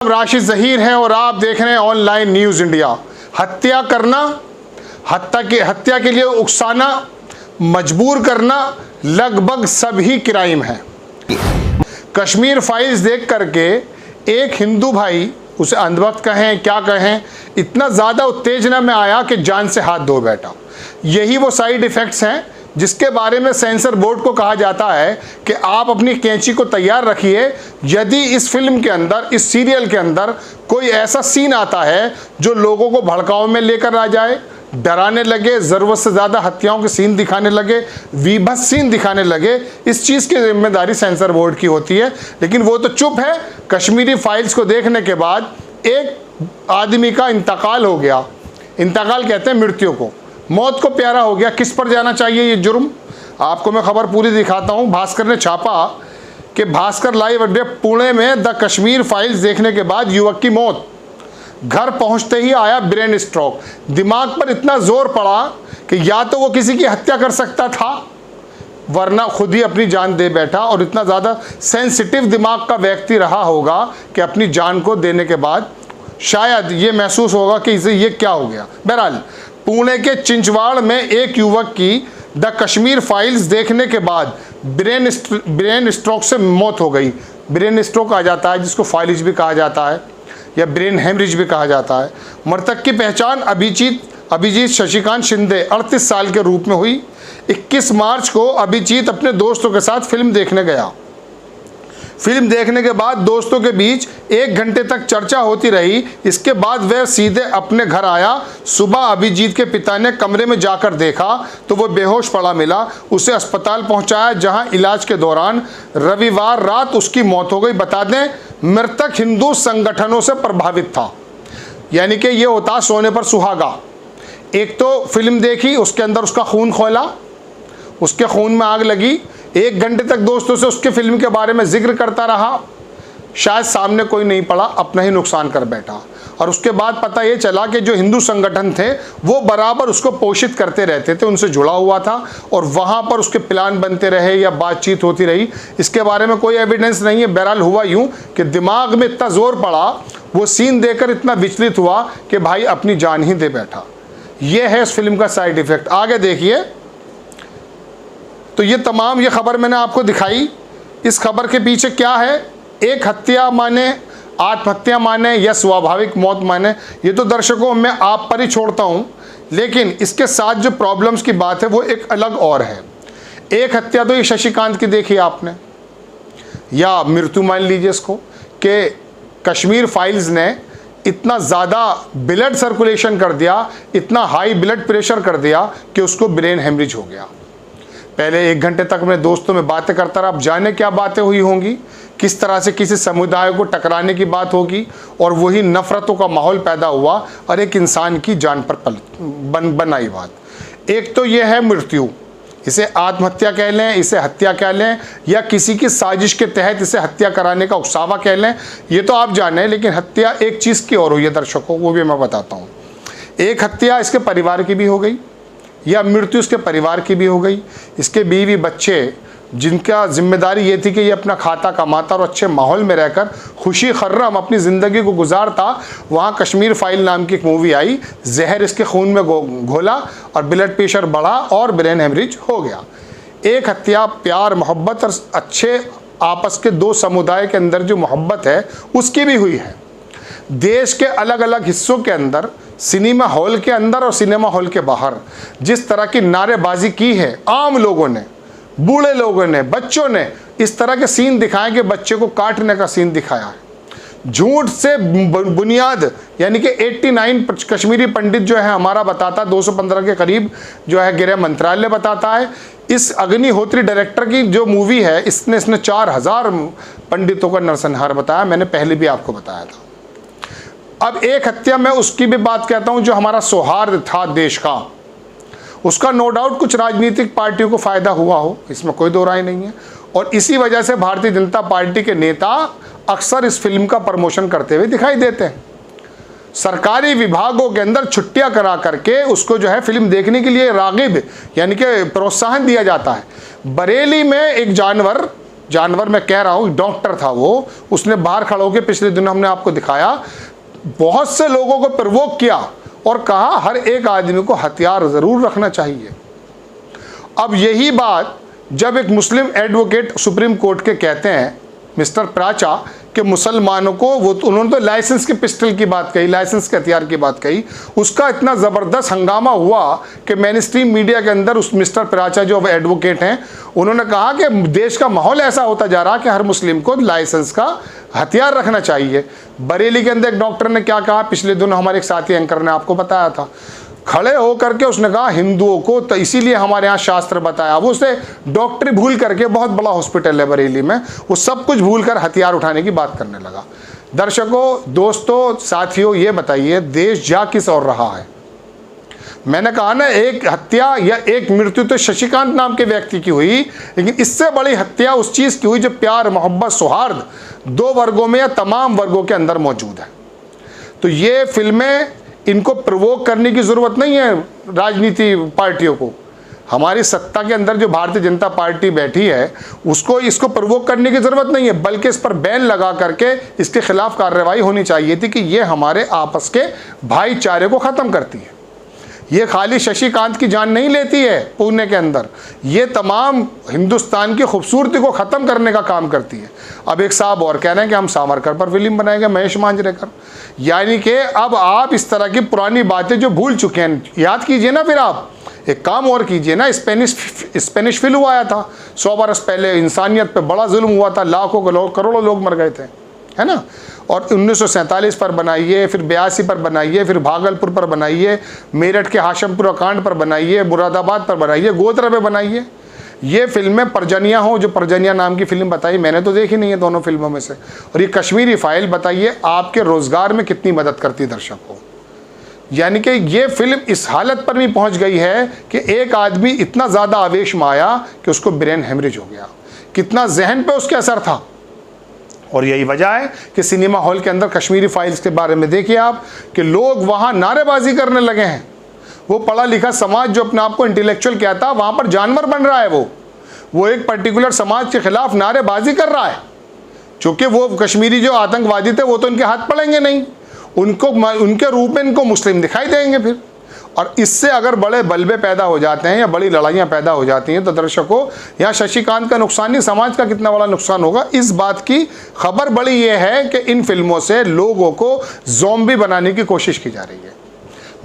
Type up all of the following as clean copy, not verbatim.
राशिद ज़हीर है और आप देख रहे हैं ऑनलाइन न्यूज़ इंडिया। हत्या करना, हत्या के लिए उकसाना, मजबूर करना लगभग सभी क्राइम है। कश्मीर फाइल्स देख करके एक हिंदू भाई, उसे अंधभक्त कहें क्या कहें, इतना ज़्यादा उत्तेजना में आया कि जान से हाथ धो बैठा। यही वो साइड इफ़ेक्ट्स हैं जिसके बारे में सेंसर बोर्ड को कहा जाता है कि आप अपनी कैंची को तैयार रखिए। यदि इस फिल्म के अंदर, इस सीरियल के अंदर कोई ऐसा सीन आता है जो लोगों को भड़काव में लेकर आ जाए, डराने लगे, ज़रूरत से ज़्यादा हत्याओं के सीन दिखाने लगे, वीभत्स सीन दिखाने लगे, इस चीज़ की जिम्मेदारी सेंसर बोर्ड की होती है। लेकिन वो तो चुप है। कश्मीरी फाइल्स को देखने के बाद एक आदमी का इंतकाल हो गया। इंतकाल कहते हैं मृत्यु को, मौत को प्यारा हो गया। किस पर जाना चाहिए ये जुर्म? आपको मैं खबर पूरी दिखाता हूँ। भास्कर ने छापा कि भास्कर लाइव अड्डे पुणे में द कश्मीर फाइल्स देखने के बाद युवक की मौत। घर पहुंचते ही आया ब्रेन स्ट्रोक। दिमाग पर इतना जोर पड़ा कि या तो वो किसी की हत्या कर सकता था, वरना खुद ही अपनी जान दे बैठा। और इतना ज़्यादा सेंसिटिव दिमाग का व्यक्ति रहा होगा कि अपनी जान को देने के बाद शायद ये महसूस होगा कि इसे ये क्या हो गया। बहरहाल पुणे के चिंचवाड़ में एक युवक की द कश्मीर फाइल्स देखने के बाद ब्रेन स्ट्रोक से मौत हो गई। ब्रेन स्ट्रोक आ जाता है, जिसको फाइलिज भी कहा जाता है या ब्रेन हेमरेज भी कहा जाता है। मृतक की पहचान अभिजीत शशिकांत शिंदे 38 साल के रूप में हुई। 21 मार्च को अभिजीत अपने दोस्तों के साथ फिल्म देखने गया। फिल्म देखने के बाद दोस्तों के बीच 1 घंटे तक चर्चा होती रही। इसके बाद वह सीधे अपने घर आया। सुबह अभिजीत के पिता ने कमरे में जाकर देखा तो वह बेहोश पड़ा मिला। उसे अस्पताल पहुंचाया, जहां इलाज के दौरान रविवार रात उसकी मौत हो गई। बता दें, मृतक हिंदू संगठनों से प्रभावित था, यानी कि ये होता सोने पर सुहागा। एक तो फिल्म देखी, उसके अंदर उसका खून खोला, उसके खून में आग लगी। 1 घंटे तक दोस्तों से उसके फिल्म के बारे में जिक्र करता रहा। शायद सामने कोई नहीं पड़ा, अपना ही नुकसान कर बैठा। और उसके बाद पता ये चला कि जो हिंदू संगठन थे वो बराबर उसको पोषित करते रहते थे, उनसे जुड़ा हुआ था और वहाँ पर उसके प्लान बनते रहे या बातचीत होती रही। इसके बारे में कोई एविडेंस नहीं है। बहरहाल हुआ यूँ कि दिमाग में इतना जोर पड़ा, वो सीन देखकर इतना विचलित हुआ कि भाई अपनी जान ही दे बैठा। ये है इस फिल्म का साइड इफ़ेक्ट। आगे देखिए तो ये खबर मैंने आपको दिखाई। इस खबर के पीछे क्या है? एक हत्या माने, आत्महत्या माने या स्वाभाविक मौत माने, ये तो दर्शकों मैं आप पर ही छोड़ता हूँ। लेकिन इसके साथ जो प्रॉब्लम्स की बात है वो एक अलग और है। एक हत्या तो ये शशिकांत की देखी आपने, या मृत्यु मान लीजिए इसको, कि कश्मीर फाइल्स ने इतना ज़्यादा ब्लड सर्कुलेशन कर दिया, इतना हाई ब्लड प्रेशर कर दिया कि उसको ब्रेन हेमरेज हो गया। पहले 1 घंटे तक मैं दोस्तों में बातें करता रहा। अब जाने क्या बातें हुई होंगी, किस तरह से किसी समुदाय को टकराने की बात होगी और वही नफ़रतों का माहौल पैदा हुआ और एक इंसान की जान पर बनाई बात। एक तो ये है मृत्यु, इसे आत्महत्या कह लें, इसे हत्या कह लें, या किसी की साजिश के तहत इसे हत्या कराने का उकसावा कह लें, ये तो आप जाने। लेकिन हत्या एक चीज़ की और हुई है दर्शकों, वो भी मैं बताता हूँ। एक हत्या इसके परिवार की भी हो गई, या मृत्यु इसके परिवार की भी हो गई। इसके बीवी बच्चे, जिनका जिम्मेदारी ये थी कि ये अपना खाता कमाता और अच्छे माहौल में रहकर खुशी खर्रम अपनी ज़िंदगी को गुजारता, वहाँ कश्मीर फाइल नाम की एक मूवी आई, जहर इसके खून में घोला और ब्लड प्रेशर बढ़ा और ब्रेन हेमरेज हो गया। एक हत्या प्यार, मोहब्बत और अच्छे आपस के 2 समुदाय के अंदर जो मोहब्बत है उसकी भी हुई है। देश के अलग अलग हिस्सों के अंदर, सिनेमा हॉल के अंदर और सिनेमा हॉल के बाहर जिस तरह की नारेबाजी की है, आम लोगों ने, बूढ़े लोगों ने, बच्चों ने इस तरह के सीन दिखाए कि बच्चे को काटने का सीन दिखाया है। झूठ से बुनियाद, यानी कि 89 कश्मीरी पंडित जो है हमारा बताता, 215 के करीब जो है गृह मंत्रालय बताता है। इस अग्निहोत्री डायरेक्टर की जो मूवी है, इसने 4000 पंडितों का नरसंहार बताया। मैंने पहले भी आपको बताया था। अब एक हत्या मैं उसकी भी बात कहता हूं जो हमारा सौहार्द था देश का, उसका नो डाउट कुछ राजनीतिक पार्टियों को फ़ायदा हुआ हो, इसमें कोई दो राय नहीं है। और इसी वजह से भारतीय जनता पार्टी के नेता अक्सर इस फिल्म का प्रमोशन करते हुए दिखाई देते हैं। सरकारी विभागों के अंदर छुट्टियां करा करके उसको जो है फिल्म देखने के लिए रागिब, यानी कि प्रोत्साहन दिया जाता है। बरेली में एक जानवर जानवर मैं कह रहा हूँ, डॉक्टर था वो, उसने बाहर खड़ा होकर पिछले दिनों हमने आपको दिखाया, बहुत से लोगों को प्रवोक किया और कहा हर एक आदमी को हथियार ज़रूर रखना चाहिए। अब यही बात जब एक मुस्लिम एडवोकेट सुप्रीम कोर्ट के कहते हैं, मिस्टर प्राचा, कि मुसलमानों को, वो उन्होंने तो लाइसेंस के पिस्टल की बात कही, लाइसेंस के हथियार की बात कही, उसका इतना ज़बरदस्त हंगामा हुआ कि मेन स्ट्रीम मीडिया के अंदर उस मिस्टर प्राचा जो एडवोकेट हैं, उन्होंने कहा कि देश का माहौल ऐसा होता जा रहा कि हर मुस्लिम को लाइसेंस का हथियार रखना चाहिए। बरेली के अंदर एक डॉक्टर ने क्या कहा, पिछले दिनों हमारे एक साथी एंकर ने आपको बताया था, खड़े हो करके उसने कहा हिंदुओं को तो इसीलिए हमारे यहाँ शास्त्र बताया। वो उसे डॉक्टरी भूल करके, बहुत बड़ा हॉस्पिटल है बरेली में, वो सब कुछ भूल कर हथियार उठाने की बात करने लगा। दर्शकों, दोस्तों, साथियों, ये बताइए देश जा किस ओर रहा है? मैंने कहा ना, एक हत्या या एक मृत्यु तो शशिकांत नाम के व्यक्ति की हुई, लेकिन इससे बड़ी हत्या उस चीज़ की हुई जो प्यार, मोहब्बत, सौहार्द दो वर्गों में या तमाम वर्गों के अंदर मौजूद है। तो ये फिल्में, इनको प्रवोक करने की ज़रूरत नहीं है राजनीति पार्टियों को। हमारी सत्ता के अंदर जो भारतीय जनता पार्टी बैठी है, उसको इसको प्रवोक करने की ज़रूरत नहीं है, बल्कि इस पर बैन लगा करके इसके खिलाफ कार्रवाई होनी चाहिए थी कि ये हमारे आपस के भाईचारे को ख़त्म करती है। ये खाली शशिकांत की जान नहीं लेती है पुणे के अंदर, ये तमाम हिंदुस्तान की खूबसूरती को ख़त्म करने का काम करती है। अब एक साहब और कह रहे हैं कि हम सावरकर पर फिल्म बनाएंगे, महेश मांजरेकर, यानी कि अब आप इस तरह की पुरानी बातें जो भूल चुके हैं याद कीजिए ना। फिर आप एक काम और कीजिए ना, स्पेनिश फिल्म आया था 100 बरस पहले, इंसानियत पे बड़ा जुल्म हुआ था, लाखों करोड़ों लोग मर गए थे, है ना। और 1947 पर बनाइए, फिर 82 पर बनाइए, फिर भागलपुर पर बनाइए, मेरठ के हाशमपुरा कांड पर बनाइए, मुरादाबाद पर बनाइए, गोधरा पे बनाइए। ये फिल्में परजनिया हो, जो परजनिया नाम की फिल्म बताई, मैंने तो देखी नहीं है दोनों फिल्मों में से, और ये कश्मीरी फाइल बताइए आपके रोज़गार में कितनी मदद करती है दर्शकों। यानी कि ये फिल्म इस हालत पर भी पहुंच गई है कि एक आदमी इतना ज़्यादा आवेश में आया कि उसको ब्रेन हेमरेज हो गया, कितना जहन पे उसके असर था। और यही वजह है कि सिनेमा हॉल के अंदर कश्मीरी फाइल्स के बारे में देखिए आप कि लोग वहाँ नारेबाजी करने लगे हैं। वो पढ़ा लिखा समाज जो अपने आप को इंटेलेक्चुअल कहता, वहाँ पर जानवर बन रहा है। वो एक पर्टिकुलर समाज के खिलाफ नारेबाजी कर रहा है, क्योंकि वो कश्मीरी जो आतंकवादी थे वो तो इनके हाथ पड़ेंगे नहीं, उनको उनके रूप में इनको मुस्लिम दिखाई देंगे फिर। और इससे अगर बड़े बलबे पैदा हो जाते हैं या बड़ी लड़ाइयाँ पैदा हो जाती हैं तो दर्शकों, यहाँ शशिकांत का नुकसान नहीं, समाज का कितना बड़ा नुकसान होगा। इस बात की खबर बड़ी ये है कि इन फिल्मों से लोगों को ज़ॉम्बी बनाने की कोशिश की जा रही है।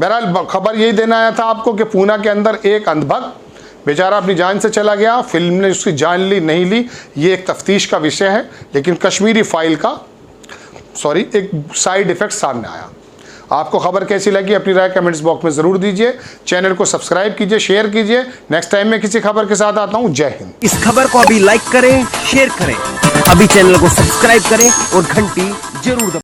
बहरहाल खबर यही देना आया था आपको कि पूना के अंदर एक अंधभक्त बेचारा अपनी जान से चला गया, फिल्म ने उसकी जान ली नहीं ली ये एक तफ्तीश का विषय है, लेकिन कश्मीरी फाइल का एक साइड इफ़ेक्ट सामने आया। आपको खबर कैसी लगी अपनी राय कमेंट्स बॉक्स में ज़रूर दीजिए। चैनल को सब्सक्राइब कीजिए, शेयर कीजिए। नेक्स्ट टाइम मैं किसी खबर के साथ आता हूँ। जय हिंद। इस खबर को अभी लाइक करें, शेयर करें, अभी चैनल को सब्सक्राइब करें और घंटी जरूर दबाएं।